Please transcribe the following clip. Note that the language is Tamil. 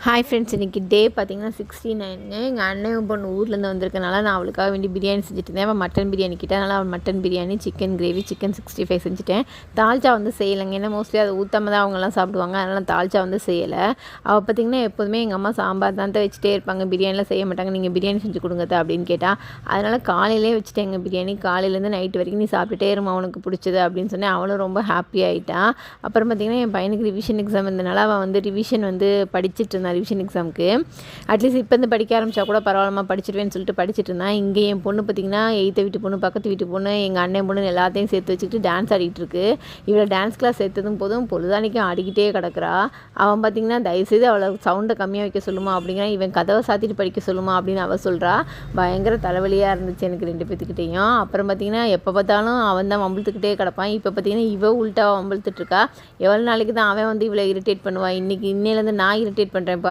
ஹாய் ஃப்ரெண்ட்ஸ், இன்றைக்கி டே பார்த்திங்கன்னா 69. எங்கள் அண்ணன் பொண்ணு ஊர்லேருந்து வந்திருக்கனால நான் அவளுக்காக வேண்டி பிரியாணி செஞ்சுட்டு இருந்தேன். அவள் மட்டன் பிரியாணி கிட்ட, அதனால் அவள் mutton biryani, chicken gravy, chicken 65 செஞ்சுட்டேன். தால்ச்சா செய்யலைங்க, ஏன்னா மோஸ்ட்லி அதை ஊற்றாம தான் அவங்கெல்லாம் சாப்பிடுவாங்க. அதனால் தால்ச்சா செய்யலை. அவள் பார்த்திங்கன்னா எப்போதுமே எங்கள் அம்மா சாம்பார் தான் வச்சுட்டே இருப்பாங்க, பிரியாணிலாம் செய்ய மாட்டாங்க. நீங்கள் பிரியாணி செஞ்சு கொடுங்க அப்படின்னு கேட்டால், அதனால் காலையிலே வச்சுட்டேன் எங்கள் பிரியாணி. காலையிலேருந்து நைட்டு வரைக்கும் நீ சாப்பிட்டுட்டே இருமா, உனக்கு பிடிச்சது அப்படின்னு சொன்னேன். அவளும் ரொம்ப ஹாப்பி ஆகிட்டான். அப்புறம் பார்த்திங்கன்னா என் பையனுக்கு ரிவிஷன் எக்ஸாம் இருந்தனால அவன் ரிவிஷன் படிச்சுட்டு இருந்தான். ரிவிஷன் எக்ஸாமுக்கு அட்லீஸ்ட் இப்போ இருந்து படிக்க ஆரம்பித்தா கூட பரவாயில்லமா, படிச்சிடுவேன்னு சொல்லிட்டு படிச்சுட்டு இருந்தான். இங்கே என் பொண்ணு பார்த்திங்கன்னா 8th வீட்டு பொண்ணு, பக்கத்து வீட்டு பொண்ணு, எங்கள் அண்ணன் பொண்ணு எல்லாத்தையும் சேர்த்து வச்சுக்கிட்டு டான்ஸ் ஆடிட்டு இருக்கு. இவளை டான்ஸ் கிளாஸ் சேர்த்ததும் போதும் பொழுதானிக்கும் ஆடிக்கிட்டே கிடக்குறா. அவன் பார்த்திங்கன்னா தயவுசெய்து அவளை சவுண்டை கம்மியாக வைக்க சொல்லுமா அப்படிங்கிறான். இவன் கதவை சாத்திட்டு படிக்க சொல்லுமா அப்படின்னு அவள் சொல்கிறா. பயங்கர தலைவலியாக இருந்துச்சு எனக்கு 2 பேத்துக்கிட்டேயும். அப்புறம் பார்த்திங்கன்னா எப்போ பார்த்தாலும் அவன் தான் வம்பிழுத்துக்கிட்டே கிடப்பான். இப்போ பார்த்திங்கன்னா இவ உள்ட்டாக வம்பிழுத்துட்ருக்கா. எவ்வளோ நாளைக்கு தான் அவன் இவளை இரிட்டேட் பண்ணுவான். இன்னையிலேருந்து நான் இரிட்டேட் பண்ணுறேன்